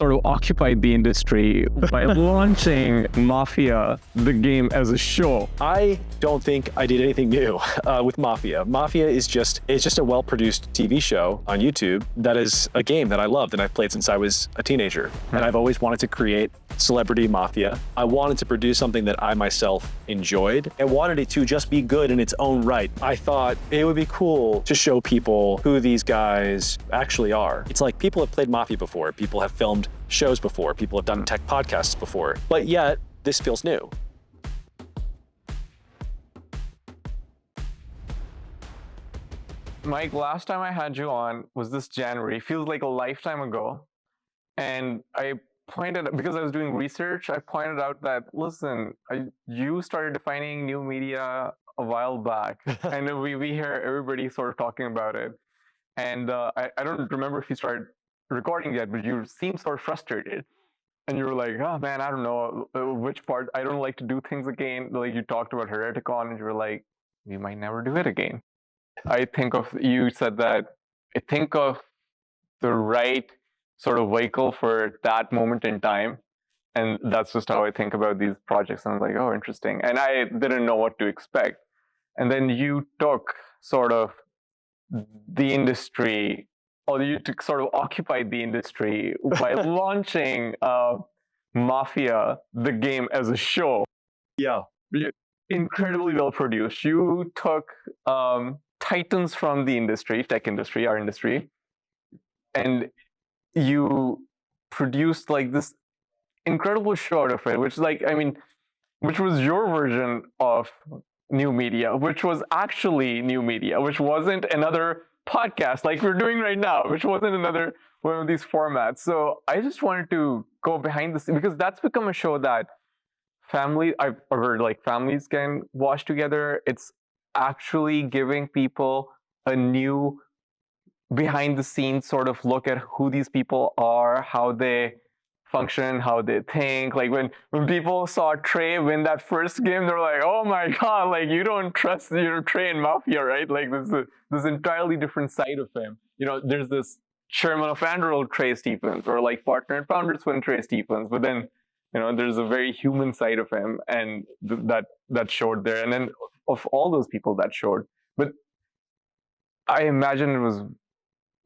sort of occupied the industry by launching Mafia, the game, as a show. I don't think I did anything new with Mafia. Mafia is just a well-produced TV show on YouTube that is a game that I loved and I've played since I was a teenager. And I've always wanted to create celebrity Mafia. I wanted to produce something that I myself enjoyed and wanted it to just be good in its own right. I thought it would be cool to show people who these guys actually are. It's like people have played Mafia before, people have filmed shows before, people have done tech podcasts before, but yet this feels new. Mike, last time I had you on was this January. Feels like a lifetime ago. And I pointed, because I was doing research, I pointed out that, listen, you started defining new media a while back. And we hear everybody sort of talking about it. And I don't remember if you started recording yet, but you seemed sort of frustrated. And you were like, oh man, I don't know which part, I don't like to do things again. Like you talked about Hereticon and you were like, we might never do it again. You said that, I think of the right sort of vehicle for that moment in time. And that's just how I think about these projects. And I was like, oh, interesting. And I didn't know what to expect. And then you took sort of the industry, or you took sort of occupied the industry by launching Mafia, the game, as a show. Yeah. Incredibly well produced. You took titans from the industry, tech industry, our industry, and you produced like this incredible show out of it, which was your version of new media, which was actually new media, which wasn't another podcast like we're doing right now, which wasn't another one of these formats. So I just wanted to go behind the scenes, because that's become a show that families can watch together. It's actually giving people a new behind the scenes sort of look at who these people are, how they function, how they think. Like when people saw Trey win that first game, they're like, oh my God, like you don't trust your Trey in Mafia, right? Like this entirely different side of him. You know, there's this chairman of Android Trey Stephens, or like partner and founder twin Trey Stephens, but then, you know, there's a very human side of him, and that showed there. And then of all those people that showed, but I imagine it was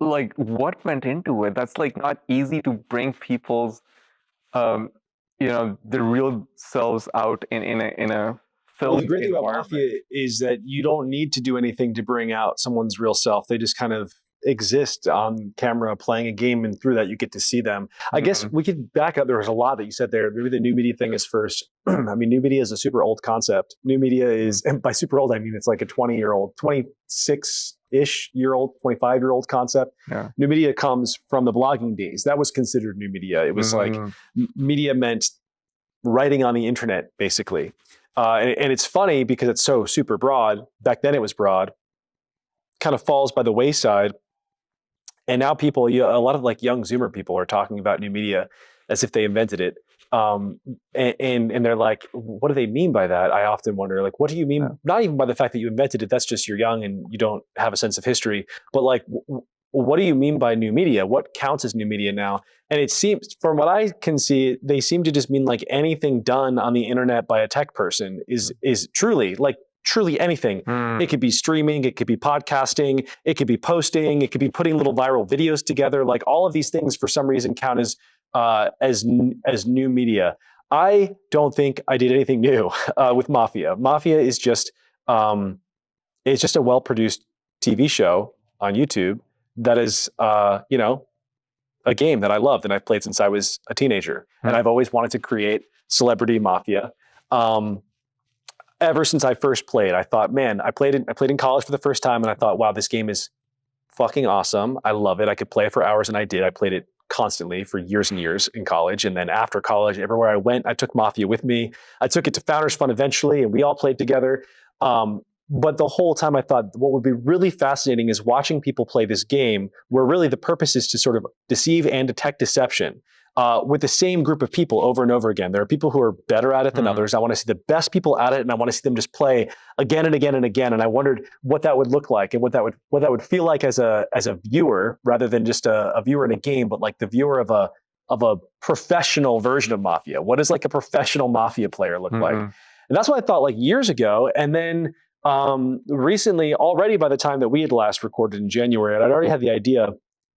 like, what went into it? That's like not easy to bring people's, the real selves out in a film. Well, the great thing about Mafia is that you don't need to do anything to bring out someone's real self. They just kind of exist on camera playing a game, and through that you get to see them. I guess we could back up. There was a lot that you said there. Maybe the new media thing is first. I mean, new media is a super old concept. New media is, and by super old I mean it's like a 26-ish year old, 25-year-old concept. Yeah. New media comes from the blogging days. That was considered new media. It was like media meant writing on the internet, basically. And it's funny because it's so super broad. Back then it was broad. Kind of falls by the wayside. And now people, a lot of like young Zoomer people are talking about new media as if they invented it. And they're like, what do they mean by that? I often wonder, like, what do you mean? Yeah. Not even by the fact that you invented it. That's just you're young and you don't have a sense of history. But like, what do you mean by new media? What counts as new media now? And it seems, from what I can see, they seem to just mean like anything done on the internet by a tech person is truly anything. It could be streaming, it could be podcasting, it could be posting, it could be putting little viral videos together. Like all of these things for some reason count as new media. I don't think I did anything new with Mafia. Mafia is just a well-produced TV show on YouTube that is a game that I loved and I've played since I was a teenager. And I've always wanted to create celebrity Mafia. Ever since I first played, I thought, man, I played in college for the first time, and I thought, wow, this game is fucking awesome. I love it. I could play it for hours, and I did. I played it constantly for years and years in college. And then after college, everywhere I went, I took Mafia with me. I took it to Founders Fund eventually, and we all played together. But the whole time I thought what would be really fascinating is watching people play this game where really the purpose is to sort of deceive and detect deception. With the same group of people over and over again. There are people who are better at it than others. I want to see the best people at it, and I want to see them just play again and again and again. And I wondered what that would look like and what that would feel like as a viewer, rather than just a viewer in a game, but like the viewer of a professional version of Mafia. What does like a professional Mafia player look like? And that's what I thought like years ago. And then recently, already by the time that we had last recorded in January, and I'd already had the idea,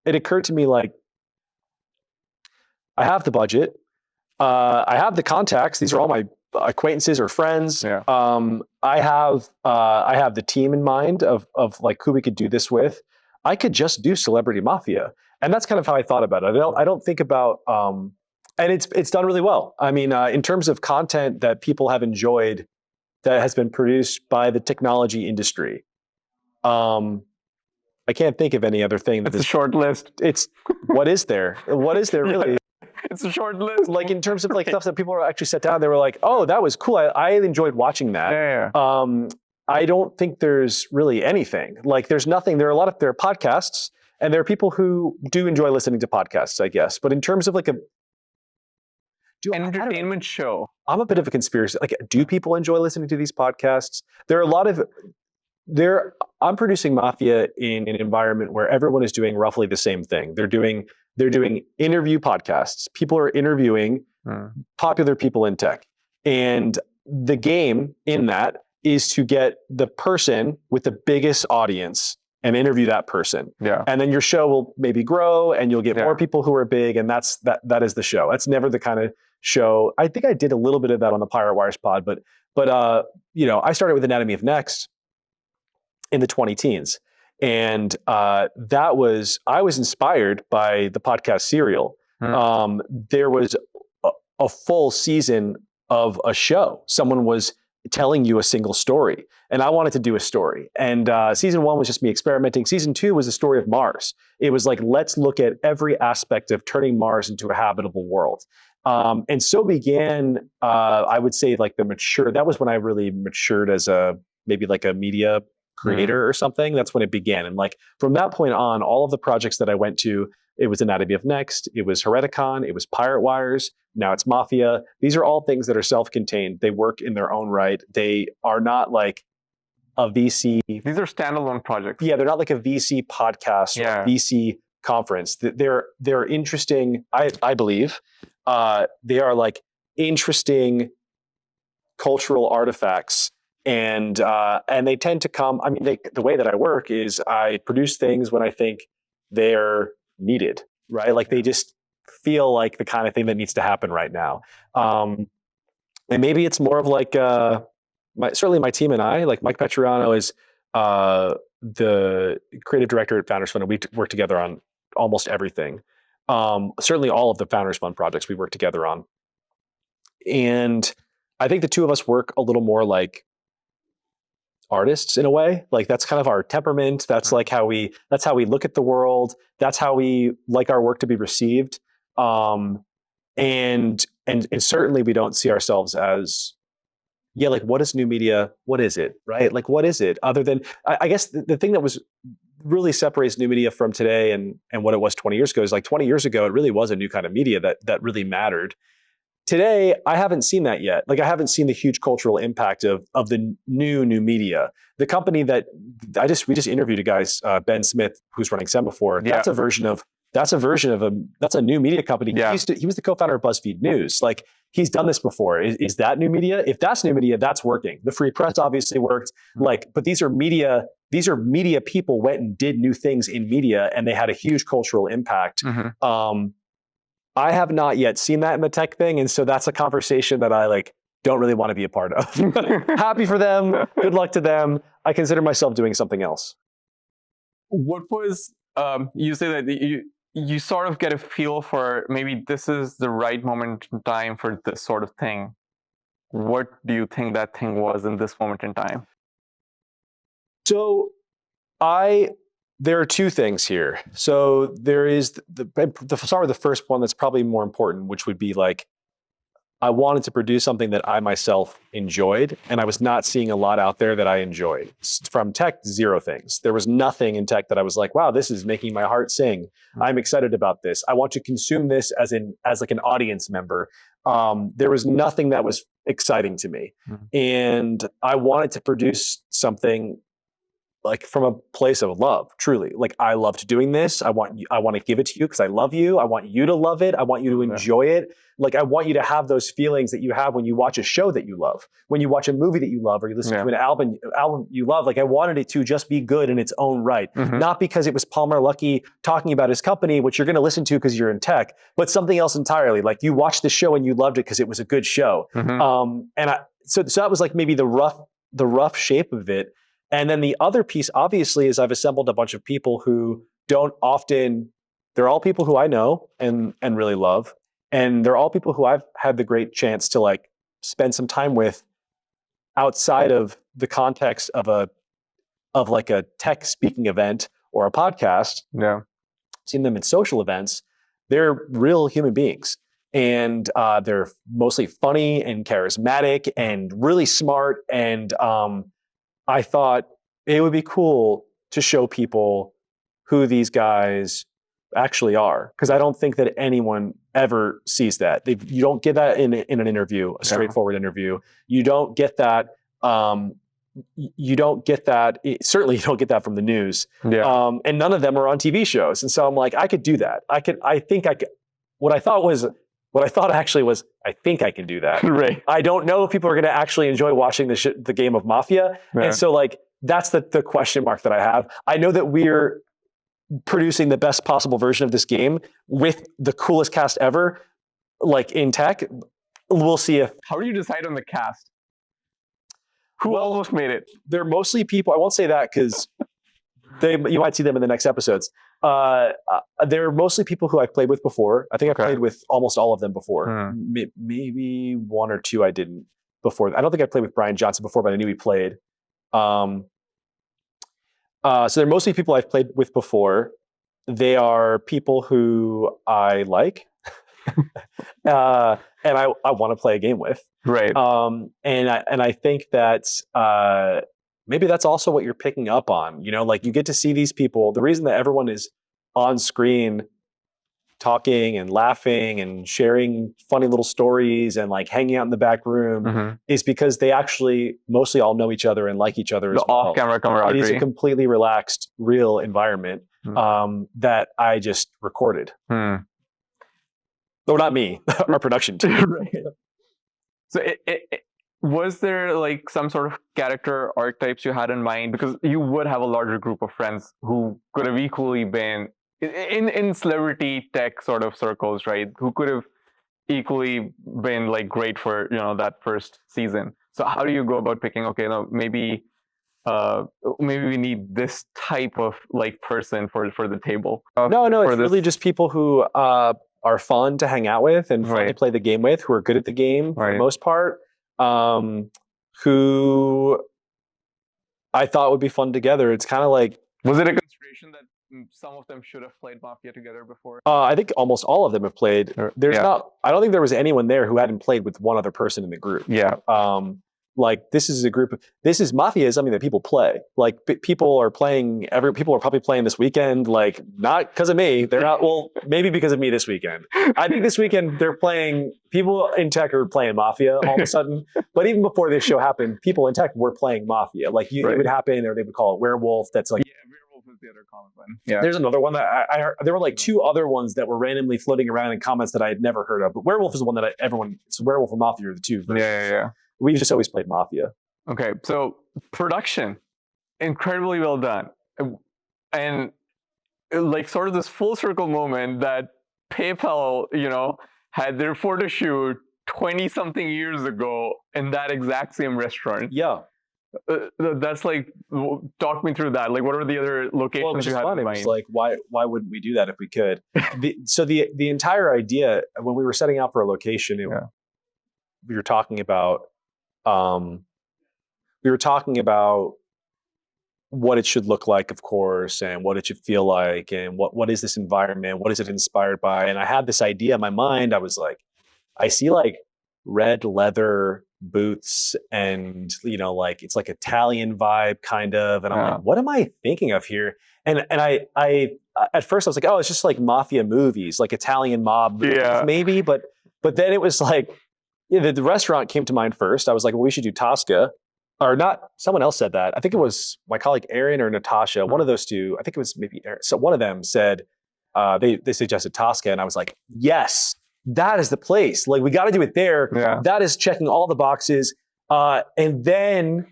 it occurred to me like, I have the budget, I have the contacts. These are all my acquaintances or friends. Yeah. I have the team in mind of like who we could do this with. I could just do Celebrity Mafia, and that's kind of how I thought about it. I don't think about, and it's done really well. I mean, in terms of content that people have enjoyed, that has been produced by the technology industry. I can't think of any other thing. It's a short list. It's what is there? What is there really? Yeah. It's a short list. Like in terms of like stuff that people are actually sat down, they were like, "Oh, that was cool. I enjoyed watching that." Yeah. I don't think there's really anything. Like there's nothing. There are podcasts, and there are people who do enjoy listening to podcasts, I guess. But in terms of like entertainment show, I'm a bit of a conspiracy. Like, do people enjoy listening to these podcasts? There are a lot of I'm producing Mafia in an environment where everyone is doing roughly the same thing. They're doing interview podcasts. People are interviewing popular people in tech. And the game in that is to get the person with the biggest audience and interview that person. Yeah. And then your show will maybe grow and you'll get more people who are big, and that is the show. That's never the kind of show. I think I did a little bit of that on the Pirate Wires pod, but I started with Anatomy of Next in the 2010s. And I was inspired by the podcast Serial. There was a full season of a show. Someone was telling you a single story, and I wanted to do a story. And season 1 was just me experimenting. Season 2 was the story of Mars. It was like, let's look at every aspect of turning Mars into a habitable world. And so began, I would say, like that was when I really matured as maybe like a media creator or something. That's when it began. And like from that point on, all of the projects that I went to, it was Anatomy of Next, it was Hereticon, it was Pirate Wires, now it's Mafia. These are all things that are self-contained. They work in their own right. They are not like a VC. These are standalone projects. Yeah, they're not like a VC podcast or a VC conference. They're interesting, I believe. They are like interesting cultural artifacts. And they tend to come. I mean, the way that I work is I produce things when I think they're needed, right? Like they just feel like the kind of thing that needs to happen right now. And maybe it's more of like certainly my team and I, like Mike Petriano is the creative director at Founders Fund, and we work together on almost everything. Certainly all of the Founders Fund projects we work together on. And I think the two of us work a little more like artists in a way. Like that's kind of our temperament. That's like how we look at the world. That's how we like our work to be received. And certainly we don't see ourselves as, like, what is new media? What is it? Right? Like, what is it? Other than, I guess the thing that was really separates new media from today and what it was 20 years ago is like 20 years ago, it really was a new kind of media that really mattered. Today, I haven't seen that yet. Like I haven't seen the huge cultural impact of the new media. The company that we just interviewed a guy, Ben Smith, who's running Semaphore. Yeah. That's a new media company. Yeah. He was the co-founder of BuzzFeed News. Like he's done this before. Is that new media? If that's new media, that's working. The Free Press obviously worked. Like, but these are media people went and did new things in media, and they had a huge cultural impact. I have not yet seen that in the tech thing. And so that's a conversation that I don't really want to be a part of. Happy for them. Good luck to them. I consider myself doing something else. What was, you say that you sort of get a feel for maybe this is the right moment in time for this sort of thing. What do you think that thing was in this moment in time? So there are two things here. So there is start with the first one that's probably more important, which would be like, I wanted to produce something that I myself enjoyed, and I was not seeing a lot out there that I enjoyed. From tech, zero things. There was nothing in tech that I was like, wow, this is making my heart sing. I'm excited about this. I want to consume this as like an audience member. There was nothing that was exciting to me. And I wanted to produce something like from a place of love, truly. Like I loved doing this. I want to give it to you because I love you. I want you to love it. I want you to enjoy it. Like I want you to have those feelings that you have when you watch a show that you love, when you watch a movie that you love, or you listen to an album you love. Like I wanted it to just be good in its own right, not because it was Palmer Luckey talking about his company, which you're going to listen to because you're in tech, but something else entirely. Like you watched the show and you loved it because it was a good show. So that was like maybe the rough shape of it. And then the other piece, obviously, is I've assembled a bunch of people who don't often, they're all people who I know and really love. And they're all people who I've had the great chance to like spend some time with outside of the context of like a tech speaking event or a podcast. Yeah. Seen them in social events. They're real human beings. And they're mostly funny and charismatic and really smart. And I thought it would be cool to show people who these guys actually are, because I don't think that anyone ever sees that. You don't get that in an interview, a straightforward interview. You don't get that. You don't get that. Certainly, you don't get that from the news. Yeah. And none of them are on TV shows. And so I'm like, I could do that. I think I could. What I thought actually was, I think I can do that. Right. I don't know if people are going to actually enjoy watching the game of Mafia. And so like, that's the question mark that I have. I know that we're producing the best possible version of this game with the coolest cast ever, like in tech. We'll see if... How do you decide on the cast? Who almost made it? They're mostly people, I won't say that because you might see them in the next episodes. They're mostly people who I've played with before. I think I've played with almost all of them before. Maybe one or two I didn't before. I don't think I played with Brian Johnson before, but I knew he played. So they're mostly people I've played with before. They are people who I like. And I want to play a game with. Right. And I think that maybe that's also what you're picking up on. You know, like you get to see these people. The reason that everyone is on screen talking and laughing and sharing funny little stories and like hanging out in the back room is because they actually mostly all know each other and like each other as well. The off-camera camaraderie. It is a completely relaxed, real environment that I just recorded. No, not me, our production team. Right. So was there like some sort of character archetypes you had in mind? Because you would have a larger group of friends who could have equally been in celebrity tech sort of circles, right? Who could have equally been like great for, you know, that first season. So how do you go about picking, okay, no, maybe we need this type of like person for the table? No, it's really just people who are fun to hang out with and fun to play the game with, who are good at the game for the most part, who I thought would be fun together. It's kind of like... Was it a consideration that some of them should have played Mafia together before? I think almost all of them have played. There's not... I don't think there was anyone there who hadn't played with one other person in the group. Yeah. Like this is a group of, Mafia is something that people play. Like people are probably playing this weekend, like not because of me. They're not, well, maybe because of me this weekend. I think this weekend people in tech are playing Mafia all of a sudden. But even before this show happened, people in tech were playing Mafia. Like it would happen, or they would call it Werewolf. That's like, Werewolf is the other common one. Yeah. There's another one that I heard. There were like two other ones that were randomly floating around in comments that I had never heard of. But Werewolf is the one that it's Werewolf and Mafia are the two versions. Yeah. We've just always played Mafia. Okay, so production, incredibly well done. And like sort of this full circle moment that PayPal, you know, had their photo shoot 20-something years ago in that exact same restaurant. Yeah. That's like, talk me through that. Like, what are the other locations you had in mind? It was like, why wouldn't we do that if we could? So the entire idea, when we were setting out for a location, we were talking about what it should look like, of course, and what it should feel like, and what is this environment? What is it inspired by? And I had this idea in my mind. I was like, I see like red leather boots and, you know, like it's like Italian vibe kind of. And I'm like, what am I thinking of here? And I at first I was like, oh, it's just like Mafia movies, like Italian mob movies, maybe. But then it was like, the restaurant came to mind first. I was like, well, we should do Tosca. or not, someone else said that. I think it was my colleague Aaron or Natasha, one of those two. I think it was maybe Aaron. So one of them said, they suggested Tosca, and I was like, yes, that is the place. Like, we got to do it there. Yeah. That is checking all the boxes. And then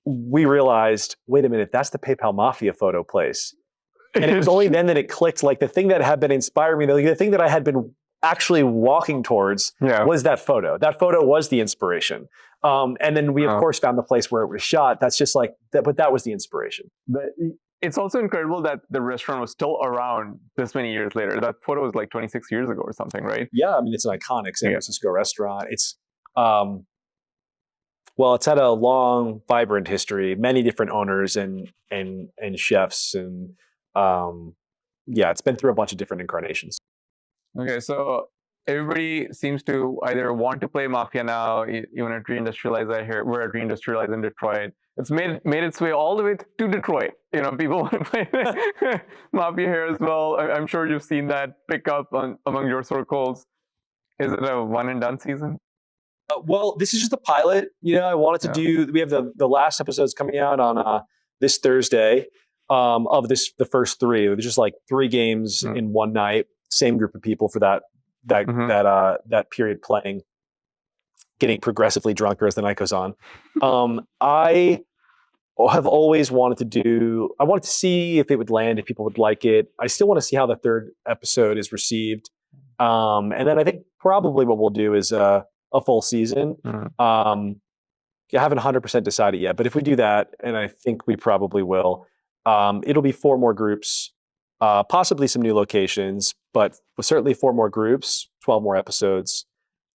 we realized, wait a minute, that's the PayPal Mafia photo place. And it was only then that it clicked. Like, the thing that had been inspiring me, the thing that I had been actually walking towards was that photo. That photo was the inspiration. And then we, of course, found the place where it was shot. That's just like that, but that was the inspiration. But it's also incredible that the restaurant was still around this many years later. That photo was like 26 years ago or something, right? Yeah, I mean, it's an iconic San Francisco restaurant. It's, well, it's had a long, vibrant history, many different owners and chefs, and yeah, it's been through a bunch of different incarnations. Okay, so everybody seems to either want to play Mafia now, even at Reindustrialize. I hear we're at Reindustrialize in Detroit. It's made its way all the way to Detroit. You know, people want to play Mafia here as well. I'm sure you've seen that pick up among your circles. Is it a one and done season? Well, this is just a pilot. You know, I wanted to do. We have the last episodes coming out on this Thursday of the first three. It was just like 3 games in one night. Same group of people for that period playing, getting progressively drunker as the night goes on. I have always wanted to I wanted to see if it would land, if people would like it. I still want to see how the 3rd episode is received. And then I think probably what we'll do is a full season. I haven't 100% decided yet, but if we do that, and I think we probably will, it'll be 4 more groups. Possibly some new locations, but certainly 4 more groups, 12 more episodes,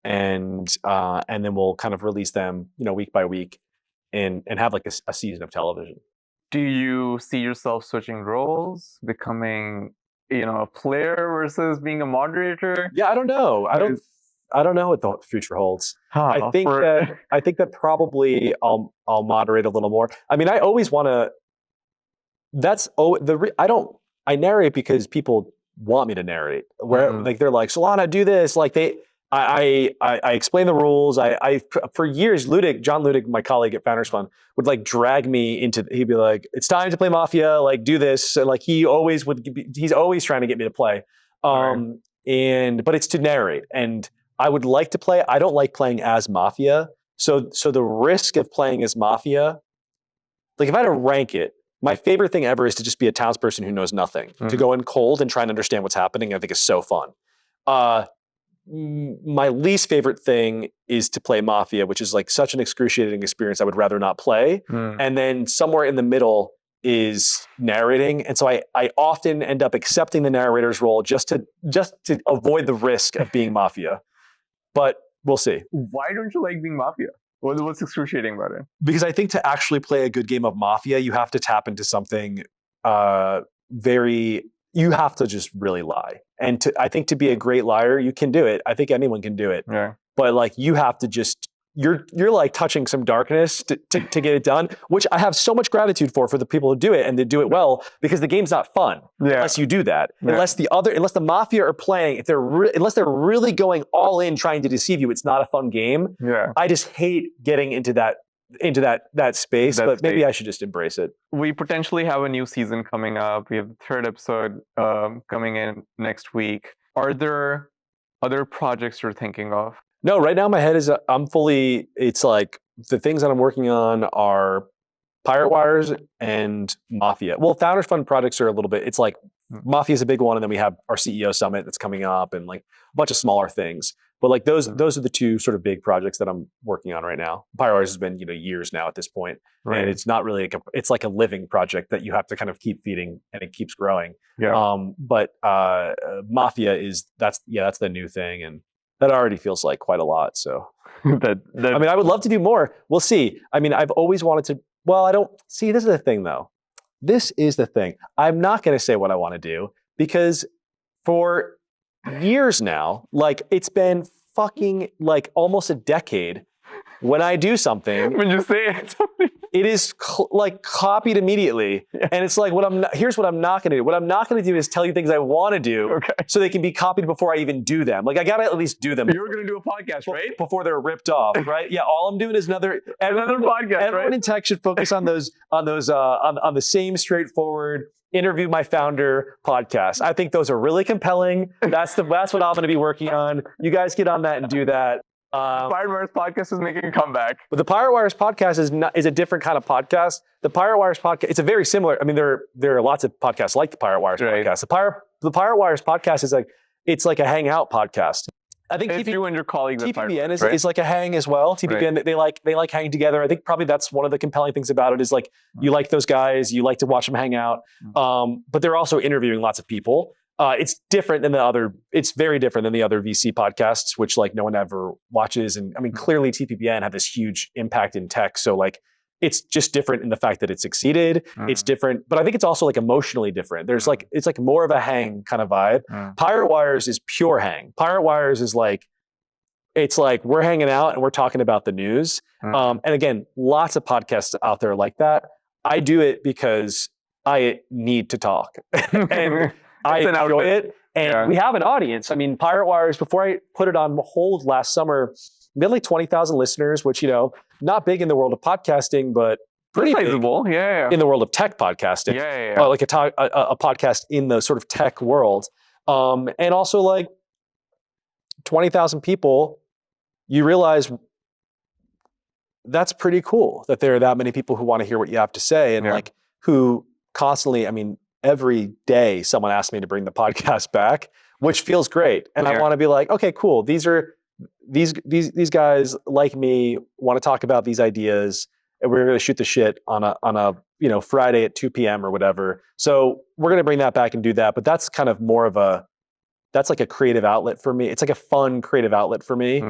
and then we'll kind of release them, you know, week by week, and have like a season of television. Do you see yourself switching roles, becoming, you know, a player versus being a moderator? Yeah, I don't know. I don't know what the future holds. I think that probably I'll moderate a little more. I mean, I always want to. I narrate because people want me to narrate. Where like they're like, Solana, do this. Like I explain the rules. I for years, John Ludig, my colleague at Founders Fund, would like drag me into. He'd be like, "It's time to play Mafia. Like, do this." And like he's always trying to get me to play. But it's to narrate, and I would like to play. I don't like playing as Mafia. So the risk of playing as Mafia, like if I had to rank it. My favorite thing ever is to just be a townsperson who knows nothing, to go in cold and try and understand what's happening. I think is so fun. My least favorite thing is to play Mafia, which is like such an excruciating experience. I would rather not play. And then somewhere in the middle is narrating. And so I often end up accepting the narrator's role just to avoid the risk of being Mafia. But we'll see. Why don't you like being Mafia? What's excruciating about it? Because I think to actually play a good game of Mafia, you have to tap into something you have to just really lie. And I think to be a great liar, you can do it. I think anyone can do it. Yeah. But like you have to just, you're like touching some darkness to get it done, which I have so much gratitude for the people who do it and they do it well, because the game's not fun unless you do that. Unless the Mafia are playing, unless they're really going all in trying to deceive you, it's not a fun game. I just hate getting into that space, but maybe I should just embrace it. We potentially have a new season coming up. We have the 3rd episode coming in next week. Are there other projects you're thinking of? No, right now my head is, it's like the things that I'm working on are Pirate Wires and Mafia. Well, Founders Fund projects are a little bit, it's like Mafia is a big one, and then we have our CEO Summit that's coming up, and like a bunch of smaller things. But like those are the 2 sort of big projects that I'm working on right now. Pirate Wires has been, years now at this point, and it's not really it's like a living project that you have to kind of keep feeding, and it keeps growing. But Mafia that's the new thing, and that already feels like quite a lot. So I mean, I would love to do more. We'll see. I mean, I've always wanted to. Well, I don't see. This is the thing, though. This is the thing. I'm not going to say what I want to do, because for years now, like it's been fucking like almost a decade when I do something. When you say it, it is like copied immediately. Yeah. And it's like, here's what I'm not going to do. What I'm not going to do is tell you things I want to do so they can be copied before I even do them. Like I got to at least do them. You're going to do a podcast, right? Before they're ripped off, right? Yeah. All I'm doing is another podcast, everyone right? in tech should focus on the same straightforward interview my founder podcast. I think those are really compelling. That's what I'm going to be working on. You guys get on that and do that. Pirate Wires podcast is making a comeback. But the Pirate Wires podcast is a different kind of podcast. The Pirate Wires podcast, it's a very similar. I mean, there are lots of podcasts like the Pirate Wires podcast. The Pirate Wires podcast is like a hangout podcast. I think it's you and your colleagues. TPPN is like a hang as well. TPPN, they like hanging together. I think probably that's one of the compelling things about it is like you like those guys, you like to watch them hang out. But they're also interviewing lots of people. It's different than it's very different than the other VC podcasts, which like no one ever watches. And I mean, clearly TPPN had this huge impact in tech. So like, it's just different in the fact that it succeeded. It's different, but I think it's also like emotionally different. There's like, it's like more of a hang kind of vibe. Pirate Wires is pure hang. Pirate Wires is like, it's like we're hanging out and we're talking about the news. And again, lots of podcasts out there like that. I do it because I need to talk and I enjoy it. And we have an audience. I mean, Pirate Wires, before I put it on hold last summer, we had like 20,000 listeners, which, not big in the world of podcasting, but pretty sizable. Yeah. In the world of tech podcasting. Yeah. Like a podcast in the sort of tech world. And also like 20,000 people, you realize that's pretty cool that there are that many people who want to hear what you have to say and like who constantly, I mean, every day someone asks me to bring the podcast back, which feels great. And I want to be like, okay, cool. These guys like me want to talk about these ideas and we're going to shoot the shit on a Friday at 2 p.m. or whatever. So we're going to bring that back and do that. But that's kind of more of that's like a creative outlet for me. It's like a fun creative outlet for me.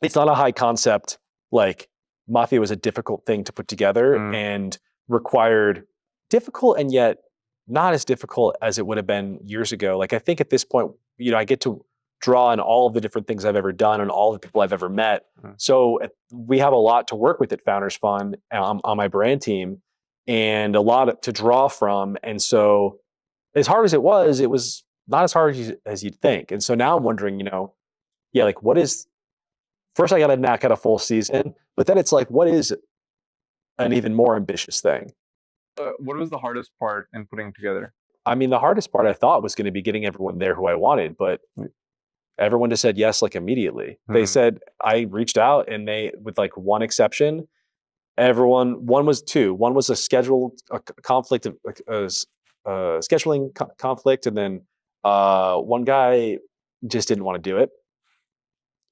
It's not a high concept. Like Mafia was a difficult thing to put together and required difficult and yet not as difficult as it would have been years ago. Like I think at this point, I get to draw on all of the different things I've ever done and all the people I've ever met. So we have a lot to work with at Founders Fund on my brand team and a lot to draw from. And so as hard as it was not as hard as you'd think. And so now I'm wondering, like what is, first I got to knock out a full season, but then it's like, what is an even more ambitious thing? What was the hardest part in putting together? I mean, the hardest part I thought was going to be getting everyone there who I wanted, but everyone just said yes, like immediately. They said, I reached out and they, with like one exception, one was a scheduling conflict. And then one guy just didn't want to do it.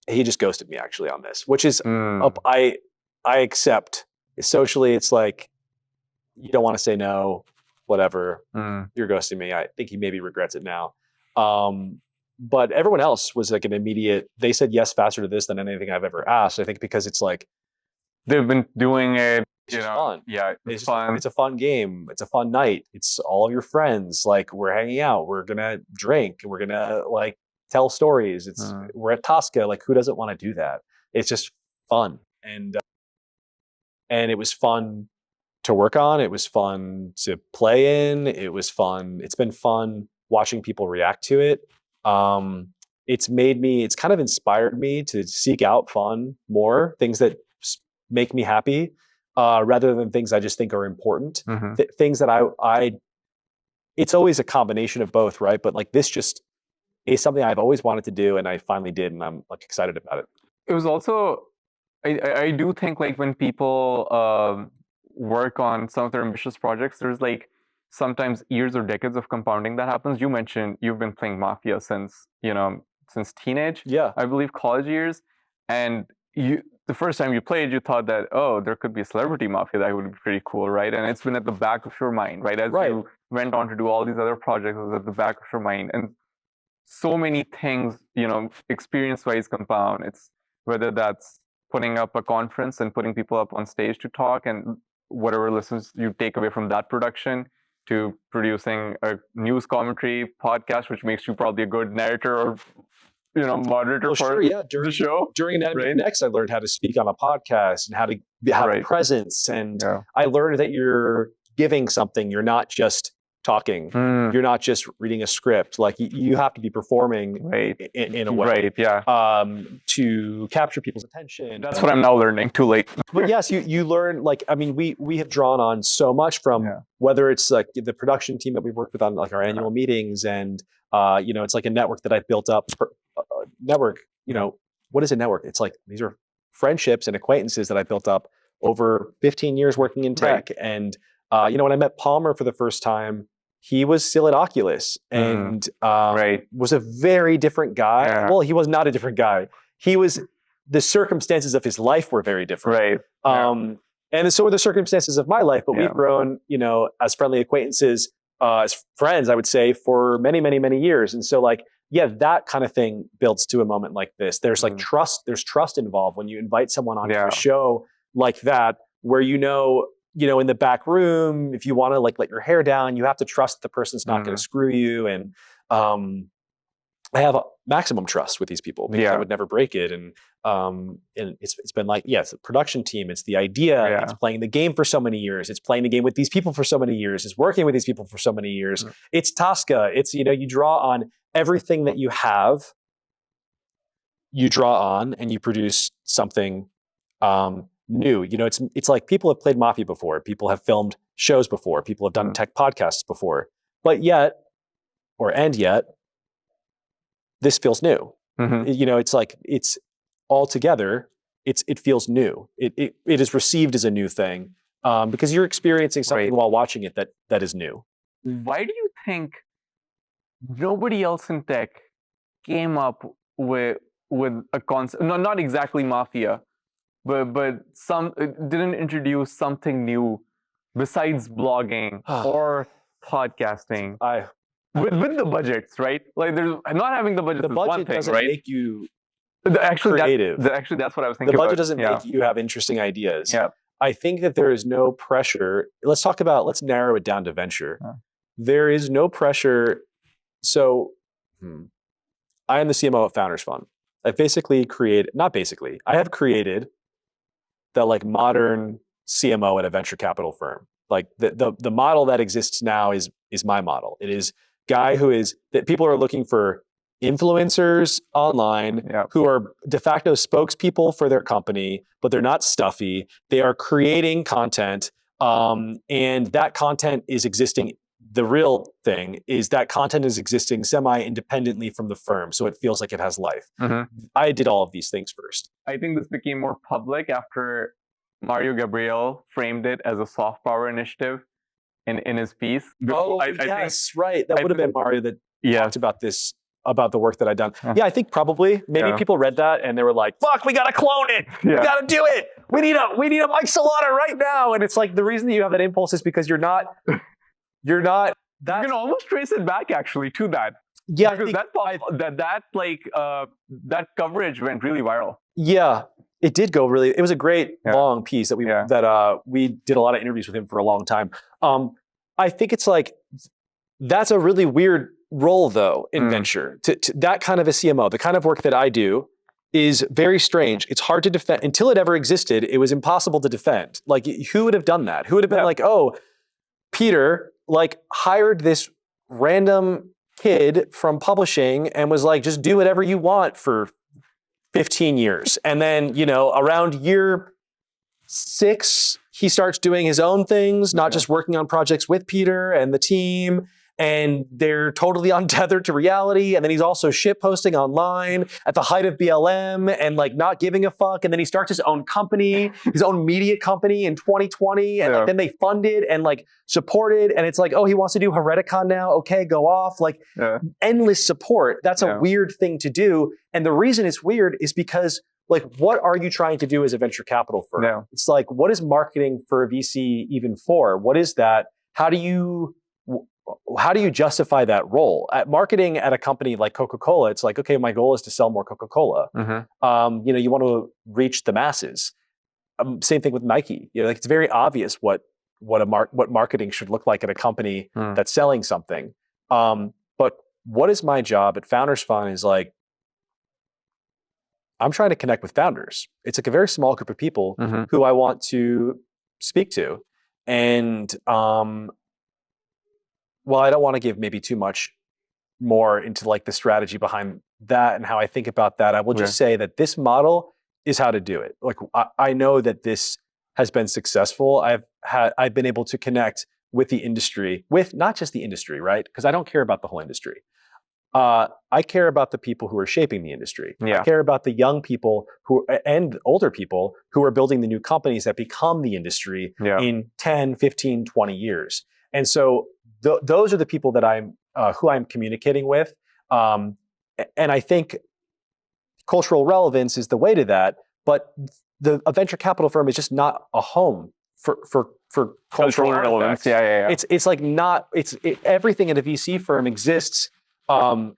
He just ghosted me actually on this, which is, I accept socially. It's like, you don't want to say no, whatever. You're ghosting me. I think he maybe regrets it now. But everyone else was like an immediate, they said yes faster to this than anything I've ever asked. I think because it's like, they've been doing it, it's fun. Yeah, it's fun. It's a fun game. It's a fun night. It's all of your friends. Like we're hanging out. We're going to drink. We're going to like tell stories. We're at Tosca. Like who doesn't want to do that? It's just fun. And it was fun to work on. It was fun to play in. It was fun. It's been fun watching people react to it. It's kind of inspired me to seek out fun more, things that make me happy, rather than things I just think are important. Things that it's always a combination of both, right? But like this just is something I've always wanted to do and I finally did and I'm like excited about it. It was also, I do think like when people work on some of their ambitious projects, there's like sometimes years or decades of compounding that happens. You mentioned you've been playing Mafia since teenage, I believe college years. And the first time you played, you thought that, oh, there could be a celebrity Mafia that would be pretty cool, right? And it's been at the back of your mind, right? As you went on to do all these other projects, it was at the back of your mind. And so many things, experience-wise compound. It's whether that's putting up a conference and putting people up on stage to talk and whatever lessons you take away from that production, to producing a news commentary podcast, which makes you probably a good narrator or moderator for the show. During Next, I learned how to speak on a podcast and how to have a presence. And I learned that you're giving something. You're not just talking. You're not just reading a script. Like you have to be performing in a way to capture people's attention. That's what I'm now learning. Too late. But yes, you learn. Like, I mean, we have drawn on so much from whether it's like the production team that we worked with on like our annual meetings, and it's like a network that I've built up. Network, what is a network? It's like these are friendships and acquaintances that I built up over 15 years working in tech. And when I met Palmer for the first time, he was still at Oculus and was a very different guy. Yeah. Well, he was not a different guy. The circumstances of his life were very different. And so were the circumstances of my life, but we've grown, as friendly acquaintances, as friends, I would say, for many, many, many years. And so that kind of thing builds to a moment like this. There's like trust, there's trust involved when you invite someone onto a show like that, where in the back room, if you want to let your hair down, you have to trust the person's not going to screw you. And I have a maximum trust with these people because I would never break it. And it's been it's a production team. It's the idea. It's playing the game for so many years. It's playing the game with these people for so many years. It's working with these people for so many years. It's Tosca. It's, you draw on everything that you have. You draw on and you produce something new. It's like people have played Mafia before. People have filmed shows before. People have done tech podcasts before. But yet, this feels new. It's like it's all together. It feels new. It is received as a new thing because you're experiencing something while watching it that is new. Why do you think nobody else in tech came up with a concept? No, not exactly Mafia, but some didn't introduce something new besides blogging or podcasting. With the budgets, right? Like, there's not having the budget. The budget one thing, doesn't make you creative. That's what I was thinking. The budget doesn't make you have interesting ideas. I think that there is no pressure. Let's narrow it down to venture. There is no pressure. So, I am the CMO at Founders Fund. I have created the modern CMO at a venture capital firm. Like the model that exists now is my model. It is guy that people are looking for influencers online who are de facto spokespeople for their company, but they're not stuffy. They are creating content, and that content is existing. The real thing is that content is existing semi-independently from the firm, so it feels like it has life. I did all of these things first. I think this became more public after Mario Gabriel framed it as a soft power initiative in his piece. Right. That would have been Mario that talked about this, about the work that I'd done. Yeah, I think probably. Maybe people read that and they were like, fuck, we gotta clone it. We gotta do it. We need a Mike Solana right now. And it's like, the reason that you have that impulse is because you're not you can almost trace it back actually to that. Yeah, because that coverage went really viral. Yeah. It did go really. It was a great long piece that we did a lot of interviews with him for a long time. I think it's like that's a really weird role though in venture. To that kind of a CMO, the kind of work that I do is very strange. It's hard to defend. Until it ever existed, it was impossible to defend. Like, who would have done that? Who would have been like, oh, Peter hired this random kid from publishing and was like, just do whatever you want for 15 years. And then, around year 6, he starts doing his own things, not just working on projects with Peter and the team. And they're totally untethered to reality. And then he's also shit posting online at the height of BLM and not giving a fuck. And then he starts his own company, his own media company in 2020. And then they funded and supported. And it's like, oh, he wants to do Hereticon now. Okay, go off. Endless support. That's a weird thing to do. And the reason it's weird is because what are you trying to do as a venture capital firm? Yeah. It's like, what is marketing for a VC even for? What is that? How do you justify that role? At marketing at a company like Coca-Cola, it's like, okay, my goal is to sell more Coca-Cola. You want to reach the masses. Same thing with Nike. It's very obvious what marketing should look like at a company that's selling something. But what is my job at Founders Fund is I'm trying to connect with founders. It's like a very small group of people who I want to speak to. And well, I don't want to give maybe too much more into like the strategy behind that and how I think about that. I will just say that this model is how to do it. Like I know that this has been successful. I've been able to connect with the industry, with not just the industry, right? Because I don't care about the whole industry. I care about the people who are shaping the industry. I care about the young people and older people who are building the new companies that become the industry in 10, 15, 20 years. And so those are the people that who I'm communicating with. And I think cultural relevance is the way to that, but a venture capital firm is just not a home for cultural relevance. It's like everything in a VC firm exists, for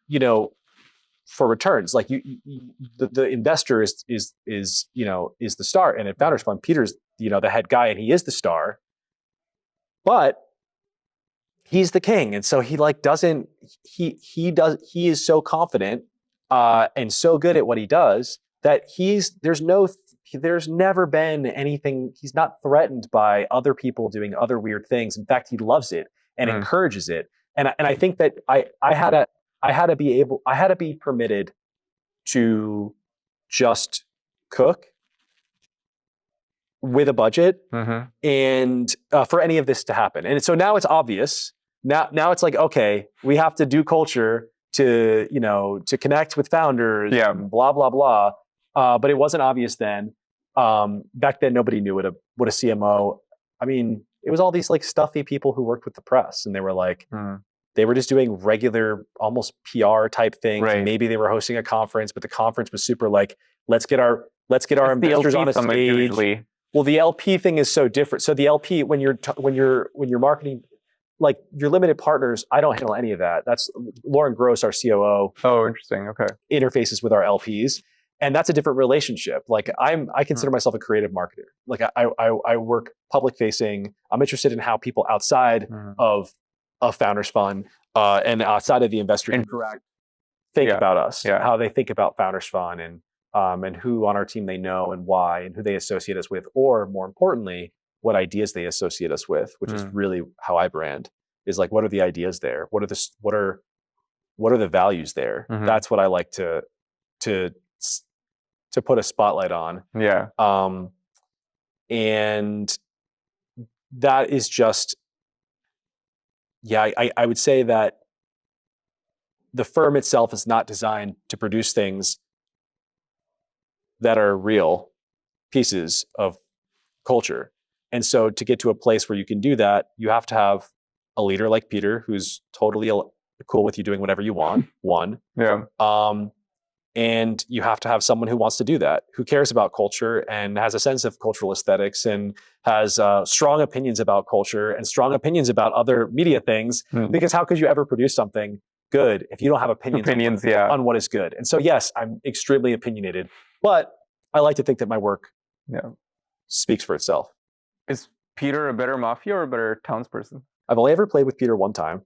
returns. Like the investor is the star, and at Founders Fund, Peter's the head guy, and he is the star, but he's the king, and so he is so confident and so good at what he does that there's never been anything. He's not threatened by other people doing other weird things. In fact, he loves it and encourages it. And I think that I had to be permitted to just cook with a budget and for any of this to happen. And so now it's obvious. Now it's like, okay, we have to do culture to connect with founders and blah, blah, blah. But it wasn't obvious then. Back then, nobody knew what a CMO. I mean, it was all these like stuffy people who worked with the press, and they were like, they were just doing regular, almost PR type things. Right. Maybe they were hosting a conference, but the conference was super like, let's get our investors on a stage. Usually. Well, the LP thing is so different. So the LP, when you're marketing, like your limited partners, I don't handle any of that. That's Lauren Gross, our COO. Oh, interesting. Okay. Interfaces with our LPs. And that's a different relationship. Like I consider myself a creative marketer. Like I work public facing. I'm interested in how people outside of Founders Fund and outside of the investor interact, think about us, how they think about Founders Fund, and who on our team they know and why, and who they associate us with, or more importantly, what ideas they associate us with, which is really how I brand. Is like, what are the ideas there? What are the values there? That's what I like to put a spotlight on. Yeah. And that is just, I would say that the firm itself is not designed to produce things that are real pieces of culture. And so to get to a place where you can do that, you have to have a leader like Peter, who's totally cool with you doing whatever you want. And you have to have someone who wants to do that, who cares about culture and has a sense of cultural aesthetics and has strong opinions about culture and strong opinions about other media things. Because how could you ever produce something good if you don't have opinions on what is good? And so, yes, I'm extremely opinionated, but I like to think that my work speaks for itself. Is Peter a better Mafia or a better townsperson? I've only ever played with Peter one time.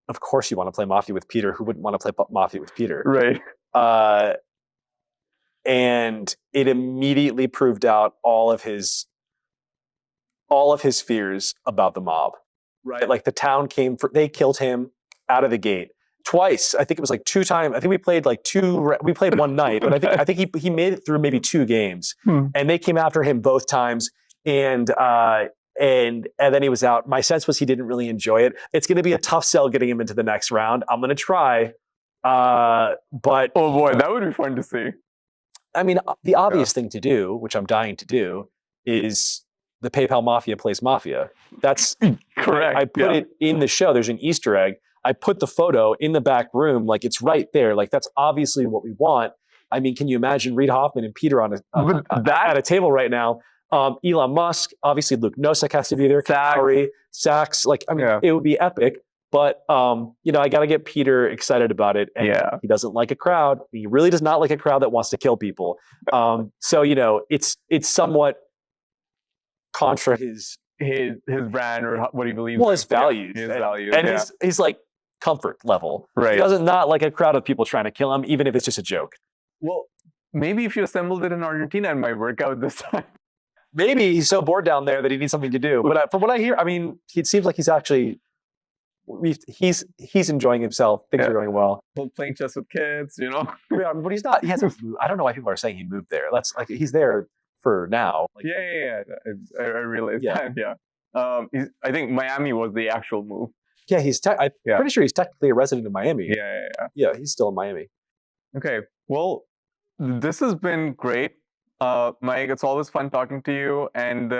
Of course you want to play Mafia with Peter. Who wouldn't want to play Mafia with Peter? Right. And it immediately proved out all of his fears about the mob, right? Like the town they killed him out of the gate twice. I think it was like 2 times. I think we played we played one night, but I think he made it through maybe 2 games, and they came after him both times. And then he was out. My sense was he didn't really enjoy it. It's going to be a tough sell getting him into the next round. I'm going to try, but oh boy, that would be fun to see. I mean, the obvious thing to do, which I'm dying to do, is the PayPal Mafia plays Mafia. That's correct. I put it in the show. There's an Easter egg. I put the photo in the back room, like it's right there. Like that's obviously what we want. I mean, can you imagine Reid Hoffman and Peter at a table right now? Elon Musk, obviously Luke Nosek has to be there. Sachs, like, I mean, it would be epic. But, I got to get Peter excited about it. And he doesn't like a crowd. He really does not like a crowd that wants to kill people. So, it's somewhat contra his brand or what he believes. Well, his values. His values. And he's like, comfort level. Right. He doesn't not like a crowd of people trying to kill him, even if it's just a joke. Well, maybe if you assembled it in Argentina, it might work out this time. Maybe he's so bored down there that he needs something to do. But from what I hear, I mean, it seems like he's actually he's enjoying himself. Things are going well. Playing chess with kids, you know. Yeah, but he's not. He hasn't. I don't know why people are saying he moved there. That's like he's there for now. Like, yeah. I realize that. Yeah. I think Miami was the actual move. Yeah, I'm pretty sure he's technically a resident of Miami. Yeah. He's still in Miami. Okay. Well, this has been great. Mike, it's always fun talking to you. And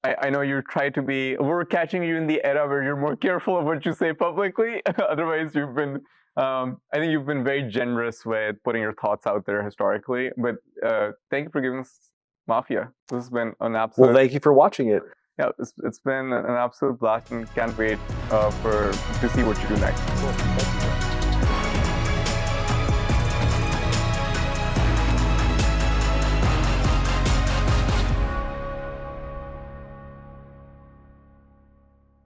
I know you try to be, we're catching you in the era where you're more careful of what you say publicly. Otherwise, you've been, I think you've been very generous with putting your thoughts out there historically. But thank you for giving us Mafia. This has been an absolute... Well, thank you for watching it. Yeah, it's been an absolute blast and can't wait to see what you do next. Cool. Thank you.